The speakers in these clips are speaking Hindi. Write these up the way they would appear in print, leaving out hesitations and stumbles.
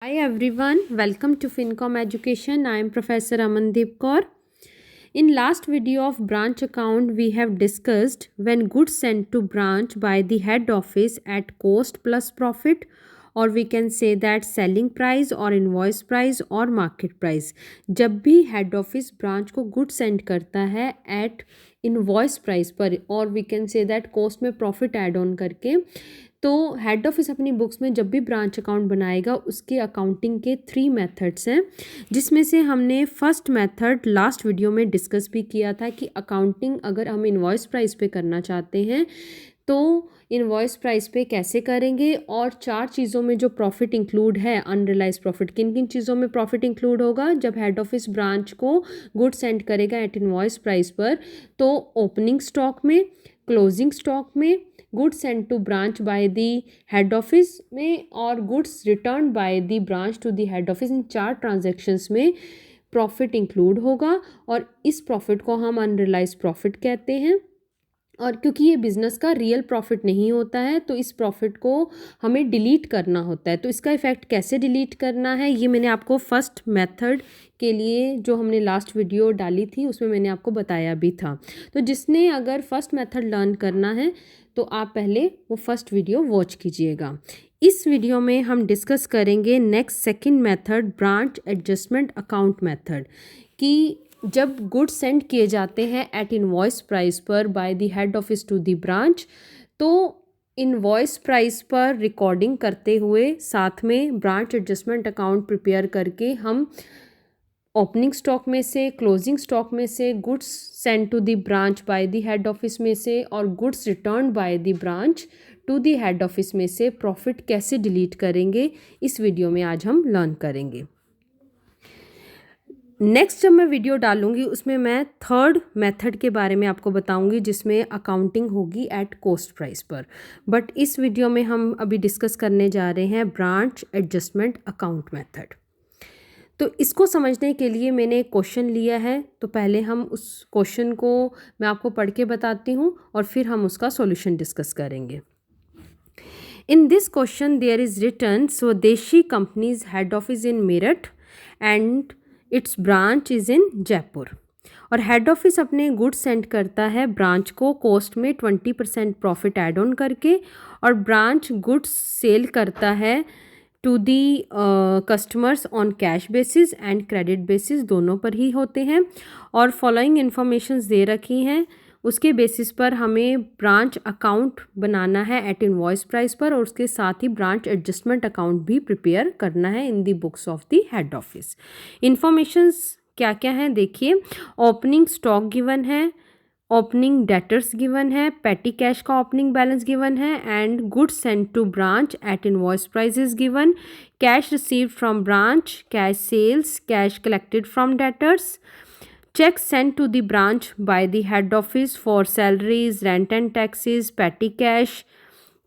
Hi everyone, welcome to Fincom Education. I am Professor Amandeep Kaur. In last video of branch account, we have discussed when goods sent to branch by the head office at cost plus profit, or we can say that selling price or invoice price और market price. जब भी head office branch को goods send करता है at invoice price पर, और we can say that cost में profit add on करके, तो हेड ऑफिस अपनी बुक्स में जब भी ब्रांच अकाउंट बनाएगा उसके अकाउंटिंग के 3 मेथड्स हैं, जिसमें से हमने फर्स्ट मेथड लास्ट वीडियो में डिस्कस भी किया था कि अकाउंटिंग अगर हम इनवॉइस प्राइस पे करना चाहते हैं तो इनवॉइस प्राइस पे कैसे करेंगे, और 4 चीज़ों में जो प्रॉफिट इंक्लूड है, अनरियलाइज प्रॉफिट, किन किन चीज़ों में प्रॉफिट इंक्लूड होगा जब हेड ऑफिस ब्रांच को गुड सेंड करेगा एट इनवॉइस प्राइस पर। तो ओपनिंग स्टॉक में, क्लोजिंग स्टॉक में, goods sent to branch by the head office में, और goods return by the branch to the head office. इन 4 ट्रांजैक्शंस में प्रॉफिट इंक्लूड होगा और इस प्रॉफिट को हम अनरियलाइज प्रॉफिट कहते हैं। और क्योंकि ये बिज़नेस का रियल प्रॉफिट नहीं होता है तो इस प्रॉफिट को हमें डिलीट करना होता है। तो इसका इफ़ेक्ट कैसे डिलीट करना है ये मैंने आपको फर्स्ट मेथड के लिए जो हमने लास्ट वीडियो डाली थी उसमें मैंने आपको बताया भी था। तो जिसने अगर फर्स्ट मेथड लर्न करना है तो आप पहले वो फर्स्ट वीडियो वॉच कीजिएगा। इस वीडियो में हम डिस्कस करेंगे next second method, branch adjustment account method, कि जब गुड्स सेंड किए जाते हैं एट इनवॉइस प्राइस पर by the head office to the branch, तो इनवॉइस प्राइस पर रिकॉर्डिंग करते हुए साथ में ब्रांच एडजस्टमेंट अकाउंट प्रिपेयर करके हम ओपनिंग स्टॉक में से, क्लोजिंग स्टॉक में से, goods send to the branch by the head office में से और goods return by the branch to the head office में से प्रॉफिट कैसे डिलीट करेंगे, इस वीडियो में आज हम लर्न करेंगे। नेक्स्ट जब मैं वीडियो डालूंगी उसमें मैं थर्ड मेथड के बारे में आपको बताऊंगी जिसमें अकाउंटिंग होगी एट कॉस्ट प्राइस पर। बट इस वीडियो में हम अभी डिस्कस करने जा रहे हैं ब्रांच एडजस्टमेंट अकाउंट मेथड। तो इसको समझने के लिए मैंने एक क्वेश्चन लिया है, तो पहले हम उस क्वेश्चन को मैं आपको पढ़ के बताती हूँ और फिर हम उसका सॉल्यूशन डिस्कस करेंगे। In this question there is written Swadeshi company's head office in Meerut and it's branch is in Jaipur. और हेड ऑफिस अपने गुड्स सेंड करता है ब्रांच को कॉस्ट में 20% प्रॉफिट ऐड ऑन करके, और ब्रांच गुड्स सेल करता है to the customers on cash basis and credit basis, दोनों पर ही होते हैं। और फॉलोइंग इन्फॉर्मेशंस दे रखी हैं, उसके बेसिस पर हमें ब्रांच अकाउंट बनाना है एट इनवॉइस प्राइस पर, और उसके साथ ही ब्रांच एडजस्टमेंट अकाउंट भी प्रिपेयर करना है in the books of the head office. Informations क्या क्या हैं देखिए। ओपनिंग स्टॉक गिवन है, ओपनिंग डेटर्स गिवन है, पेटी कैश का ओपनिंग बैलेंस गिवन है, and goods sent to branch at invoice price is given, cash received from branch, cash sales, cash collected from debtors, checks sent to the branch by the head office for salaries, rent and taxes, petty cash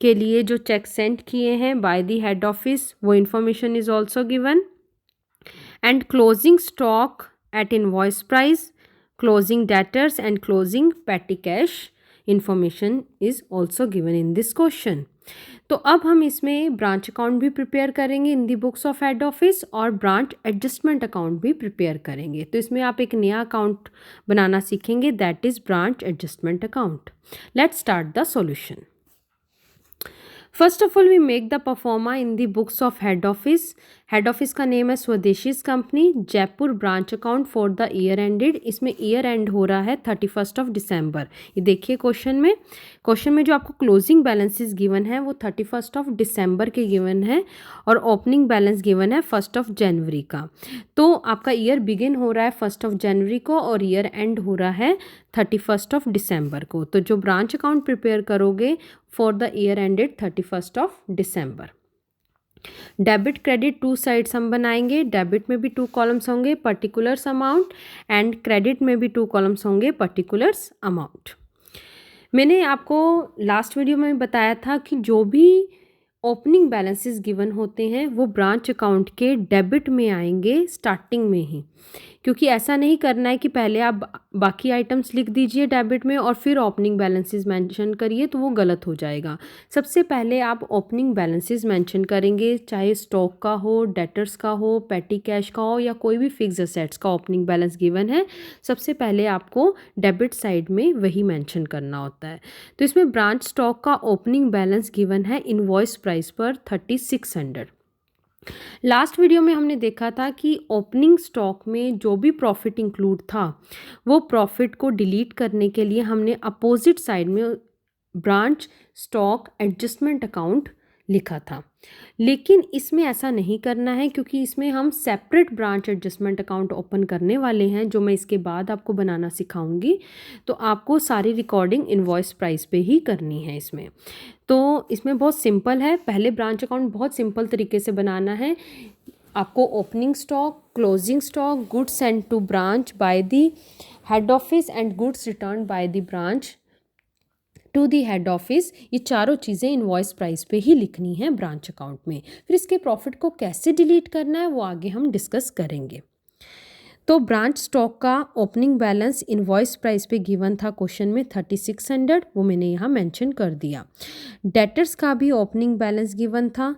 के लिए जो चेक सेंड किए हैं by the head office वो information is also given, and closing stock at invoice price, closing debtors and closing petty cash information is also given in this question। तो अब हम इसमें ब्रांच अकाउंट भी प्रिपेयर करेंगे in the books of head office और ब्रांच एडजस्टमेंट अकाउंट भी प्रिपेयर करेंगे। तो इसमें आप एक नया अकाउंट बनाना सीखेंगे, that is branch adjustment account. Let's start the solution. First of all we make the proforma in the books of head office. Head office का नेम है Swadeshi's company, Jaipur branch account for the year ended. इसमें ईयर एंड हो रहा है 31 दिसंबर। ये देखिए क्वेश्चन में जो आपको क्लोजिंग बैलेंसेस गिवन है वो 31 दिसंबर के गिवन है, और ओपनिंग बैलेंस गिवन है 1 जनवरी का। तो आपका ईयर बिगिन हो रहा है 1 जनवरी को और ईयर एंड हो रहा है 31 दिसंबर को। तो जो ब्रांच अकाउंट प्रिपेयर करोगे for the year ended 31 December. Debit credit 2 sides हम बनाएंगे। डेबिट में भी 2 कॉलम्स होंगे, पर्टिकुलर्स अमाउंट, एंड क्रेडिट में भी 2 कॉलम्स होंगे, पर्टिकुलर्स अमाउंट। मैंने आपको लास्ट वीडियो में बताया था कि जो भी ओपनिंग बैलेंसेस गिवन होते हैं वो ब्रांच अकाउंट के डेबिट में आएंगे स्टार्टिंग में ही। क्योंकि ऐसा नहीं करना है कि पहले आप बाकी आइटम्स लिख दीजिए डेबिट में और फिर ओपनिंग बैलेंसेस मेंशन करिए, तो वो गलत हो जाएगा। सबसे पहले आप ओपनिंग बैलेंसेस मेंशन करेंगे, चाहे स्टॉक का हो, डेटर्स का हो, पेटी कैश का हो या कोई भी फिक्स असेट्स का ओपनिंग बैलेंस गिवन है, सबसे पहले आपको डेबिट साइड में वही मेंशन करना होता है। तो इसमें ब्रांच स्टॉक का ओपनिंग बैलेंस गिवन है इनवॉइस प्राइस पर 3600। लास्ट वीडियो में हमने देखा था कि ओपनिंग स्टॉक में जो भी प्रॉफिट इंक्लूड था, वो प्रॉफिट को डिलीट करने के लिए हमने अपोजिट साइड में ब्रांच स्टॉक एडजस्टमेंट अकाउंट लिखा था। लेकिन इसमें ऐसा नहीं करना है, क्योंकि इसमें हम separate branch adjustment account open करने वाले हैं, जो मैं इसके बाद आपको बनाना सिखाऊंगी। तो आपको सारी रिकॉर्डिंग इनवॉइस प्राइस पे ही करनी है इसमें। तो इसमें बहुत सिंपल है, पहले ब्रांच अकाउंट बहुत सिंपल तरीके से बनाना है। आपको opening stock, closing stock, goods sent to branch by the head office and goods return by the branch to the head office, ये चारों चीज़ें इनवॉइस प्राइस पे ही लिखनी है ब्रांच अकाउंट में। फिर इसके प्रॉफिट को कैसे डिलीट करना है वो आगे हम डिस्कस करेंगे। तो ब्रांच स्टॉक का ओपनिंग बैलेंस इनवॉइस प्राइस पे गिवन था क्वेश्चन में 3600, वो मैंने यहाँ मेंशन कर दिया। डेटर्स का भी ओपनिंग बैलेंस गिवन था,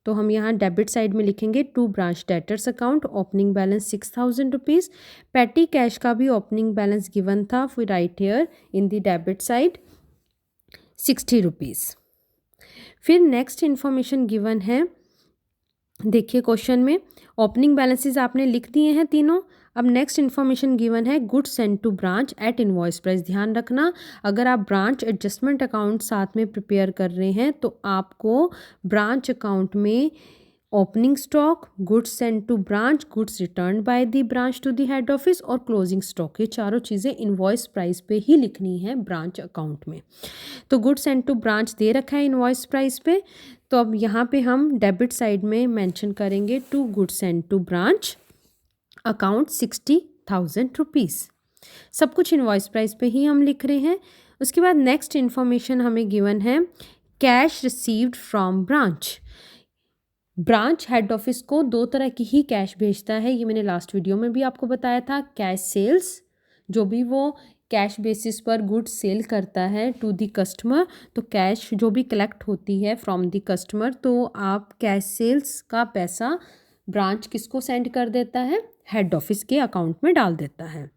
तो हम यहाँ डेबिट साइड में लिखेंगे to branch debtors account, opening balance 6000 rupees. Petty cash का भी ओपनिंग बैलेंस गिवन था, we write here in the debit side 60 rupees. फिर नेक्स्ट इन्फॉर्मेशन गिवन है, देखिए क्वेश्चन में ओपनिंग बैलेंसेस आपने लिख दिए हैं तीनों। अब नेक्स्ट इन्फॉर्मेशन गिवन है goods sent to branch at invoice price. ध्यान रखना, अगर आप ब्रांच एडजस्टमेंट अकाउंट साथ में प्रिपेयर कर रहे हैं तो आपको ब्रांच अकाउंट में opening stock, goods sent to branch, goods return by the branch to the head office और क्लोजिंग स्टॉक, ये चारों चीज़ें इनवॉइस प्राइस पे ही लिखनी है ब्रांच अकाउंट में। तो गुड्स सेंट टू ब्रांच दे रखा है इनवॉइस प्राइस पे, तो अब यहाँ पे हम डेबिट साइड में मेंशन करेंगे to goods sent to branch account 60,000 rupees. सब कुछ इनवॉइस प्राइस पे ही हम लिख रहे हैं। उसके बाद नेक्स्ट इन्फॉर्मेशन हमें गिवन है cash received from branch. Branch head office को दो तरह की ही कैश भेजता है, ये मैंने लास्ट वीडियो में भी आपको बताया था। कैश सेल्स, जो भी वो कैश बेसिस पर गुड्स सेल करता है टू दी कस्टमर, तो कैश जो भी कलेक्ट होती है फ्रॉम दी कस्टमर, तो आप कैश सेल्स का पैसा ब्रांच किसको सेंड कर देता है, हेड ऑफिस के अकाउंट में डाल देता है।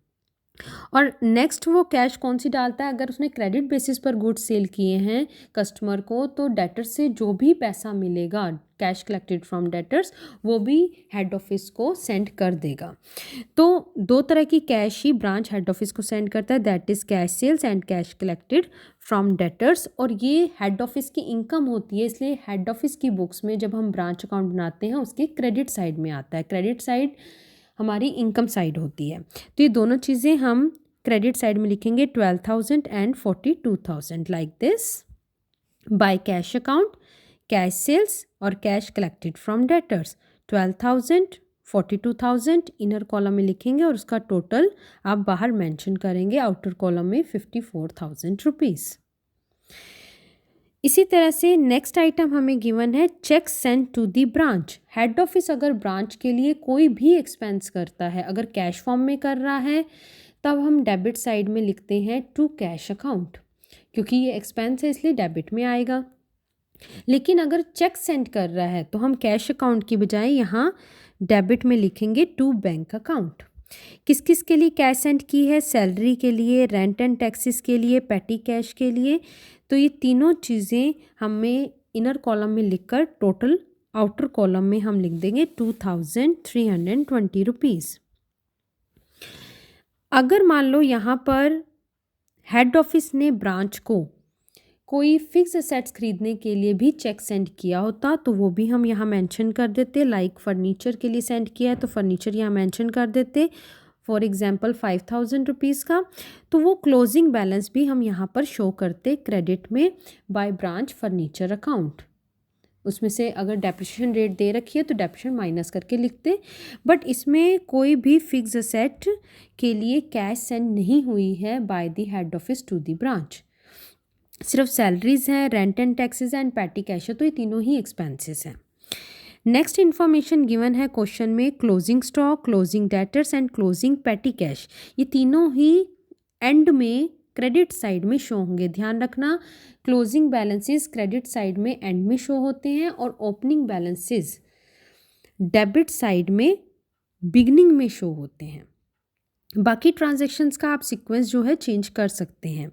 और नेक्स्ट वो कैश कौन सी डालता है, अगर उसने क्रेडिट बेसिस पर गुड्स सेल किए हैं कस्टमर को, तो डेटर से जो भी पैसा मिलेगा कैश कलेक्टेड फ्रॉम डेटर्स, वो भी हेड ऑफिस को सेंड कर देगा। तो दो तरह की कैश ही ब्रांच हेड ऑफिस को सेंड करता है, that is cash sales and cash collected from debtors. और ये हेड ऑफिस की इनकम होती है, इसलिए हेड ऑफिस की बुक्स में जब हम ब्रांच अकाउंट बनाते हैं उसके क्रेडिट साइड में आता है। क्रेडिट साइड हमारी इनकम साइड होती है, तो ये दोनों चीज़ें हम क्रेडिट साइड में लिखेंगे 12,000 and 42,000 like this. By cash account, cash sales और cash collected from debtors 12,000, 42,000 inner column में लिखेंगे और उसका टोटल आप बाहर मेंशन करेंगे आउटर कॉलम में 54,000 रुपीज़। इसी तरह से नेक्स्ट आइटम हमें गिवन है cheque send to the branch. Head office अगर ब्रांच के लिए कोई भी एक्सपेंस करता है, अगर कैश फॉर्म में कर रहा है, तब हम डेबिट साइड में लिखते हैं टू कैश अकाउंट, क्योंकि ये एक्सपेंस है इसलिए डेबिट में आएगा। लेकिन अगर चेक सेंड कर रहा है तो हम कैश अकाउंट की बजाय यहाँ डेबिट में लिखेंगे टू बैंक अकाउंट। किस किस के लिए कैश सेंड की है, सैलरी के लिए, रेंट एंड टैक्सेस के लिए, पेटी कैश के लिए, तो ये तीनों चीज़ें हमें इनर कॉलम में लिखकर टोटल आउटर कॉलम में हम लिख देंगे 2,320 रुपीज़। अगर मान लो यहाँ पर हेड ऑफिस ने ब्रांच को कोई फिक्स असेट्स खरीदने के लिए भी चेक सेंड किया होता, तो वो भी हम यहाँ मेंशन कर देते। लाइक फर्नीचर के लिए सेंड किया है तो फर्नीचर यहाँ मेंशन कर देते, फॉर एग्जांपल 5,000 रुपीज़ का, तो वो क्लोजिंग बैलेंस भी हम यहाँ पर शो करते क्रेडिट में बाय ब्रांच फर्नीचर अकाउंट। उसमें से अगर डेप्रिसिएशन रेट दे रखी है तो डेप्रिसिएशन माइनस करके लिखते। बट इसमें कोई भी फिक्स असेट के लिए कैश सेंड नहीं हुई है by the head office to the branch, सिर्फ सैलरीज हैं, rent and taxes and petty cash है, तो ये तीनों ही एक्सपेंसेस हैं। नेक्स्ट इन्फॉर्मेशन गिवन है क्वेश्चन में, closing stock, closing debtors and closing petty cash, ये तीनों ही एंड में क्रेडिट साइड में शो होंगे। ध्यान रखना, क्लोजिंग बैलेंसेस क्रेडिट साइड में एंड में शो होते हैं और ओपनिंग बैलेंसेस डेबिट साइड में बिगनिंग में शो होते हैं। बाकी ट्रांजैक्शंस का आप सीक्वेंस जो है चेंज कर सकते हैं,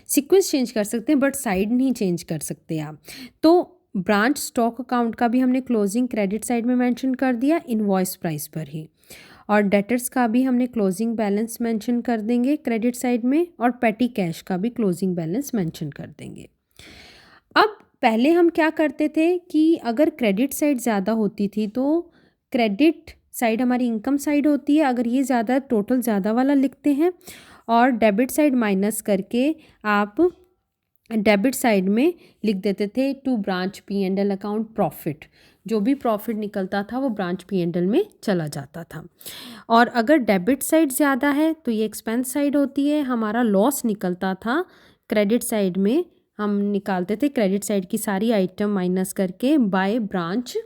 सीक्वेंस चेंज कर सकते हैं, बट साइड नहीं चेंज कर सकते आप। तो ब्रांच स्टॉक अकाउंट का भी हमने क्लोजिंग क्रेडिट साइड में मेंशन कर दिया इनवॉइस प्राइस पर ही, और डेटर्स का भी हमने क्लोजिंग बैलेंस मेंशन कर देंगे क्रेडिट साइड में, और पेटी कैश का भी क्लोजिंग बैलेंस मेंशन कर देंगे। अब पहले हम क्या करते थे कि अगर क्रेडिट साइड ज़्यादा होती थी तो क्रेडिट साइड हमारी इनकम साइड होती है, अगर ये ज़्यादा टोटल ज़्यादा वाला लिखते हैं, और डेबिट साइड माइनस करके आप डेबिट साइड में लिख देते थे to branch P&L account profit, जो भी प्रॉफिट निकलता था वो ब्रांच P&L में चला जाता था। और अगर डेबिट साइड ज़्यादा है तो ये एक्सपेंस साइड होती है, हमारा लॉस निकलता था क्रेडिट साइड में, हम निकालते थे क्रेडिट साइड की सारी आइटम माइनस करके by branch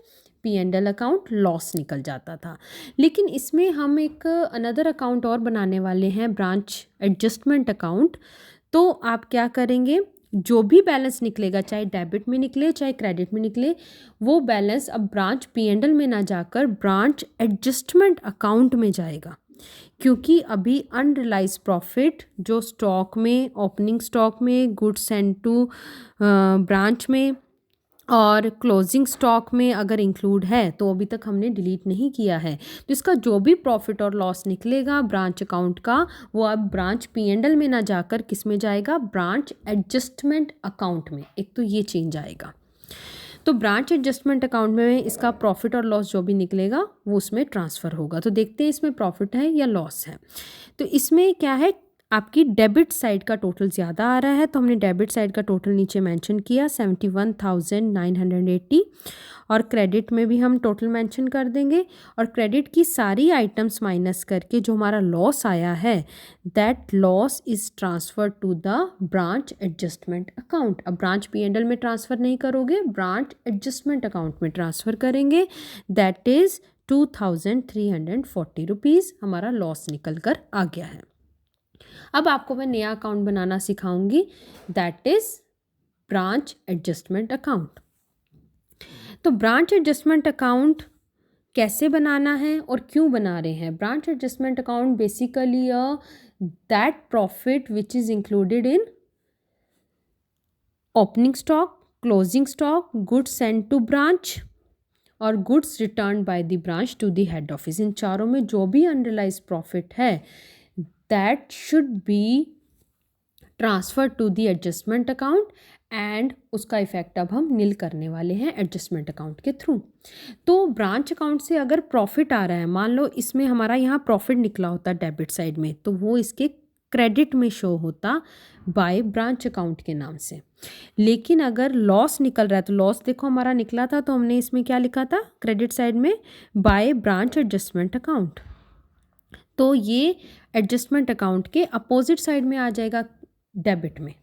P&L account, loss निकल जाता था। लेकिन इसमें हम एक अनदर अकाउंट और बनाने वाले हैं, ब्रांच एडजस्टमेंट अकाउंट। तो आप क्या करेंगे, जो भी बैलेंस निकलेगा, चाहे डेबिट में निकले चाहे क्रेडिट में निकले, वो बैलेंस अब ब्रांच P&L में ना जाकर ब्रांच एडजस्टमेंट अकाउंट में जाएगा, क्योंकि अभी अनरियलाइज प्रॉफिट जो स्टॉक में, ओपनिंग स्टॉक में, गुड्स सेंड टू ब्रांच में और क्लोजिंग स्टॉक में अगर इंक्लूड है तो अभी तक हमने डिलीट नहीं किया है। तो इसका जो भी प्रॉफिट और लॉस निकलेगा ब्रांच अकाउंट का, वो अब ब्रांच P&L में ना जाकर किस में जाएगा, ब्रांच एडजस्टमेंट अकाउंट में। एक तो ये चेंज आएगा। तो ब्रांच एडजस्टमेंट अकाउंट में इसका प्रॉफिट और लॉस जो भी निकलेगा वो उसमें ट्रांसफ़र होगा। तो देखते हैं इसमें प्रॉफिट है या लॉस है। तो इसमें क्या है, आपकी डेबिट साइड का टोटल ज़्यादा आ रहा है, तो हमने डेबिट साइड का टोटल नीचे मेंशन किया 71,980, और क्रेडिट में भी हम टोटल मेंशन कर देंगे, और क्रेडिट की सारी आइटम्स माइनस करके जो हमारा लॉस आया है, that loss is transfer to the branch adjustment account. अब ब्रांच P&L में ट्रांसफ़र नहीं करोगे, ब्रांच एडजस्टमेंट अकाउंट में ट्रांसफ़र करेंगे, दैट इज़ 2,340 रुपीज़ हमारा लॉस निकल कर आ गया है। अब आपको मैं नया अकाउंट बनाना सिखाऊंगी, that is branch adjustment account. तो ब्रांच एडजस्टमेंट अकाउंट कैसे बनाना है और क्यों बना रहे हैं? Branch adjustment account basically that profit which is included in opening stock, closing stock, goods send to branch और goods return by the branch to the head office. इन चारों में जो भी अनरियलाइज प्रॉफिट है that should be transferred to the adjustment account, and उसका इफेक्ट अब हम नील करने वाले हैं एडजस्टमेंट अकाउंट के थ्रू। तो ब्रांच अकाउंट से अगर प्रॉफिट आ रहा है, मान लो इसमें हमारा यहाँ प्रॉफिट निकला होता डेबिट साइड में, तो वो इसके क्रेडिट में शो होता बाय ब्रांच अकाउंट के नाम से। लेकिन अगर लॉस निकल रहा है, तो लॉस देखो हमारा निकला था, तो हमने इसमें क्या लिखा था क्रेडिट साइड में, बाय ब्रांच एडजस्टमेंट अकाउंट। तो ये एडजस्टमेंट अकाउंट के अपोजिट साइड में आ जाएगा, डेबिट में।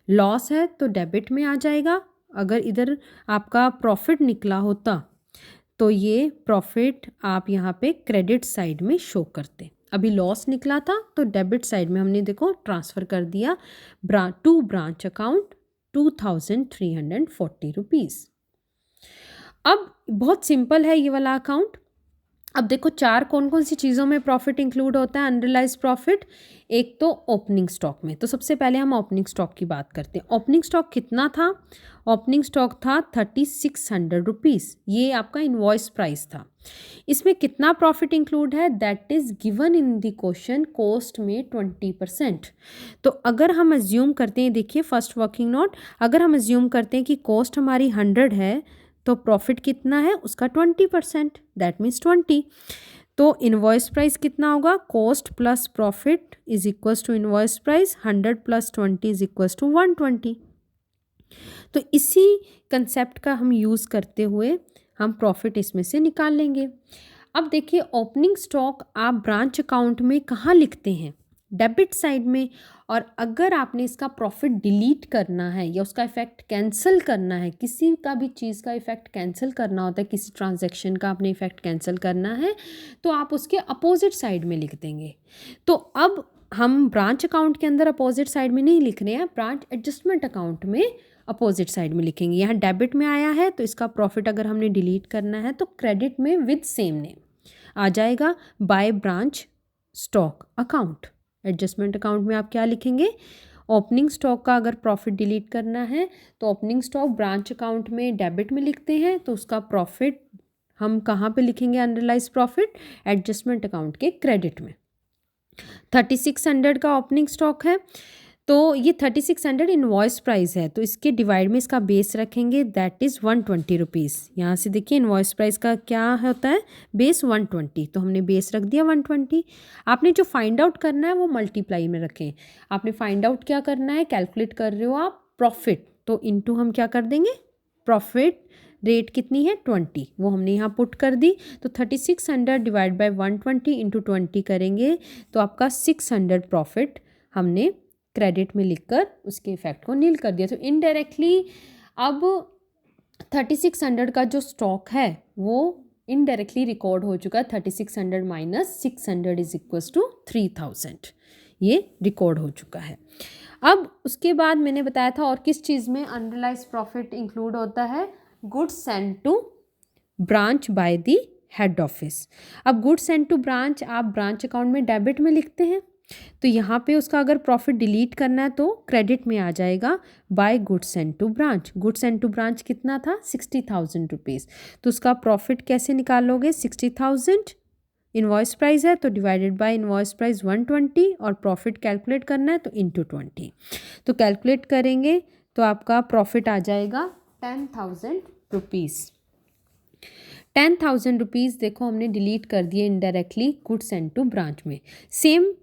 लॉस है तो डेबिट में आ जाएगा। अगर इधर आपका प्रॉफिट निकला होता तो ये प्रॉफिट आप यहाँ पे क्रेडिट साइड में शो करते। अभी लॉस निकला था तो डेबिट साइड में हमने देखो ट्रांसफ़र कर दिया टू ब्रांच अकाउंट 2,340 रुपीज़। अब बहुत सिंपल है ये वाला अकाउंट। अब देखो चार कौन कौन सी चीज़ों में प्रॉफिट इंक्लूड होता है अनरियलाइज प्रॉफिट। एक तो ओपनिंग स्टॉक में, तो सबसे पहले हम ओपनिंग स्टॉक की बात करते हैं। ओपनिंग स्टॉक कितना था? ओपनिंग स्टॉक था 3,600 रुपीज़, ये आपका इनवॉइस प्राइस था। इसमें कितना प्रॉफिट इंक्लूड है? That is given in the question, cost में 20%। तो अगर हम अज्यूम करते हैं, देखिए फर्स्ट वर्किंग नोट, अगर हम अज्यूम करते हैं कि कॉस्ट हमारी 100 है तो प्रॉफिट कितना है उसका 20%, दैट मीन्स 20। तो इनवॉइस प्राइस कितना होगा? Cost plus profit is equals to invoice price, 100 plus 20 is equals to 120। तो इसी कंसेप्ट का हम यूज़ करते हुए हम प्रॉफिट इसमें से निकाल लेंगे। अब देखिए ओपनिंग स्टॉक आप ब्रांच अकाउंट में कहाँ लिखते हैं? डेबिट साइड में। और अगर आपने इसका प्रॉफिट डिलीट करना है या उसका इफ़ेक्ट कैंसिल करना है, किसी का भी चीज़ का इफ़ेक्ट कैंसिल करना होता है, किसी ट्रांजैक्शन का आपने इफ़ेक्ट कैंसिल करना है, तो आप उसके अपोजिट साइड में लिख देंगे। तो अब हम ब्रांच अकाउंट के अंदर अपोजिट साइड में नहीं लिख रहे हैं, ब्रांच एडजस्टमेंट अकाउंट में अपोजिट साइड में लिखेंगे। यहाँ डेबिट में आया है तो इसका प्रॉफिट अगर हमने डिलीट करना है तो क्रेडिट में विद सेम नेम आ जाएगा, by branch stock account. Adjustment account में आप क्या लिखेंगे, ओपनिंग स्टॉक का अगर प्रॉफिट डिलीट करना है तो ओपनिंग स्टॉक ब्रांच अकाउंट में डेबिट में लिखते हैं, तो उसका प्रॉफिट हम कहाँ पे लिखेंगे, अनरियलाइज प्रॉफिट एडजस्टमेंट अकाउंट के क्रेडिट में। 3600 का ओपनिंग स्टॉक है, तो ये 3600 इनवॉइस प्राइस है, तो इसके डिवाइड में इसका बेस रखेंगे, दैट इज़ 120 रुपीज़। यहाँ से देखिए इनवॉइस प्राइस का क्या होता है, बेस 120, तो हमने बेस रख दिया 120। आपने जो फाइंड आउट करना है वो मल्टीप्लाई में रखें। आपने फाइंड आउट क्या करना है, कैलकुलेट कर रहे हो आप प्रॉफिट, तो इनटू हम क्या कर देंगे, प्रॉफिट रेट कितनी है 20, वो हमने यहाँ पुट कर दी। तो 3600 डिवाइड बाई 120 इंटू 20 करेंगे तो आपका 600 प्रॉफिट हमने क्रेडिट में लिखकर उसके इफेक्ट को नील कर दिया। तो इनडायरेक्टली अब 3600 का जो स्टॉक है वो इनडायरेक्टली रिकॉर्ड हो चुका है। 3600 माइनस 600 इज इक्वल्स टू 3000, ये रिकॉर्ड हो चुका है। अब उसके बाद मैंने बताया था और किस चीज़ में अनरियलाइज प्रॉफिट इंक्लूड होता है, goods send to branch by the head office. अब गुड्स सेंड टू ब्रांच आप ब्रांच अकाउंट में डेबिट में लिखते हैं, तो यहाँ पे उसका अगर प्रॉफिट डिलीट करना है तो क्रेडिट में आ जाएगा, by goods send to branch. Goods send to branch कितना था, 60,000 रुपीज़, तो उसका प्रॉफिट कैसे निकालोगे, 60,000 इनवॉइस प्राइस है तो डिवाइडेड बाय इनवॉइस प्राइस 120, और प्रॉफिट कैलकुलेट करना है तो इंटू 20, तो कैलकुलेट करेंगे तो आपका प्रॉफिट आ जाएगा 10,000 रुपीज़। 10,000 रुपीज़ देखो हमने डिलीट कर दिए indirectly goods send to branch में, सेम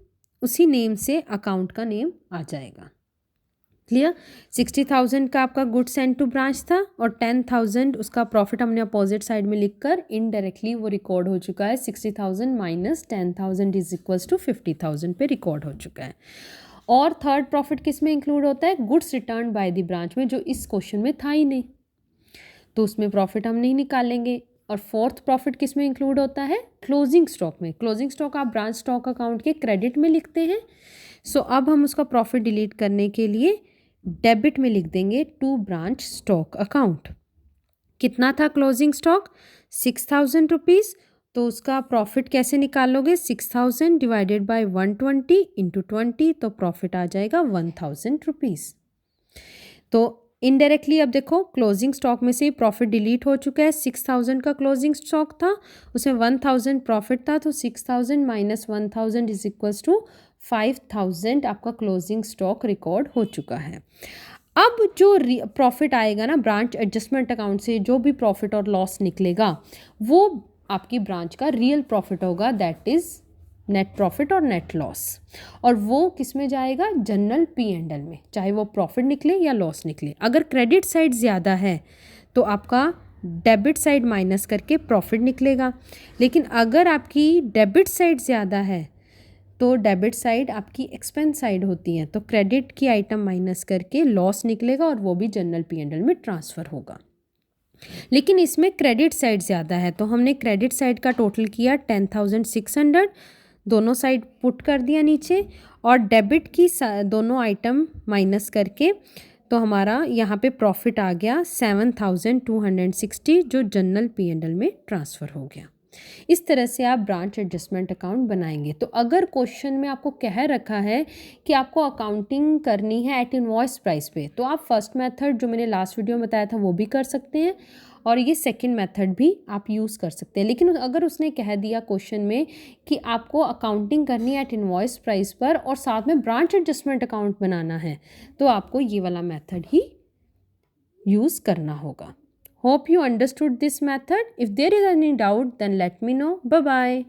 उसी नेम से अकाउंट का नेम आ जाएगा। क्लियर, 60,000 का आपका गुड्स सेंड टू ब्रांच था और 10,000 उसका प्रॉफिट हमने अपोजिट साइड में लिखकर इनडायरेक्टली वो रिकॉर्ड हो चुका है। 60,000 माइनस 10,000 इज इक्वल्स टू 50,000 पे रिकॉर्ड हो चुका है। और थर्ड प्रॉफिट किस में इंक्लूड होता है, goods return by the branch में, जो इस क्वेश्चन में था ही नहीं, तो उसमें प्रॉफिट हम नहीं निकालेंगे। और फोर्थ प्रॉफिट किस में इंक्लूड होता है, क्लोजिंग स्टॉक में। क्लोजिंग स्टॉक आप ब्रांच स्टॉक अकाउंट के क्रेडिट में लिखते हैं, सो अब हम उसका प्रॉफिट डिलीट करने के लिए डेबिट में लिख देंगे टू ब्रांच स्टॉक अकाउंट। कितना था क्लोजिंग स्टॉक, 6,000 रुपीज़, तो उसका प्रॉफिट कैसे निकालोगे, 6,000 डिवाइडेड बाय 120 इंटू 20, तो प्रॉफिट आ जाएगा 1,000 रुपीज़। तो इनडायरेक्टली अब देखो क्लोजिंग स्टॉक में से प्रॉफिट डिलीट हो चुका है। 6,000 का क्लोजिंग स्टॉक था, उसमें 1,000 प्रॉफिट था, तो 6,000 माइनस 1,000 इज इक्वल्स टू 5,000 आपका क्लोजिंग स्टॉक रिकॉर्ड हो चुका है। अब जो प्रॉफिट आएगा ना ब्रांच एडजस्टमेंट अकाउंट से, जो भी प्रॉफिट और लॉस निकलेगा वो आपकी ब्रांच का रियल प्रॉफिट होगा, दैट इज़ नेट प्रॉफिट और नेट लॉस, और वो किस में जाएगा, जनरल P&L में, चाहे वो प्रॉफिट निकले या लॉस निकले। अगर क्रेडिट साइड ज़्यादा है तो आपका डेबिट साइड माइनस करके प्रॉफिट निकलेगा, लेकिन अगर आपकी डेबिट साइड ज़्यादा है तो डेबिट साइड आपकी एक्सपेंस साइड होती है, तो क्रेडिट की आइटम माइनस करके लॉस निकलेगा और वो भी जनरल P&L में ट्रांसफ़र होगा। लेकिन इसमें क्रेडिट साइड ज़्यादा है, तो हमने क्रेडिट साइड का टोटल किया 10,600, दोनों साइड पुट कर दिया नीचे, और डेबिट की दोनों आइटम माइनस करके तो हमारा यहाँ पे प्रॉफिट आ गया 7,260, जो जनरल P&L में ट्रांसफ़र हो गया। इस तरह से आप ब्रांच एडजस्टमेंट अकाउंट बनाएंगे। तो अगर क्वेश्चन में आपको कह रखा है कि आपको अकाउंटिंग करनी है एट इनवॉइस प्राइस पे, तो आप फर्स्ट मेथड जो मैंने लास्ट वीडियो में बताया था वो भी कर सकते हैं, और ये सेकंड मेथड भी आप यूज़ कर सकते हैं। लेकिन अगर उसने कह दिया क्वेश्चन में कि आपको अकाउंटिंग करनी है एट इनवॉइस प्राइस पर और साथ में ब्रांच एडजस्टमेंट अकाउंट बनाना है, तो आपको ये वाला मेथड ही यूज़ करना होगा। Hope you understood this method. If there is any doubt, then let me know. Bye bye.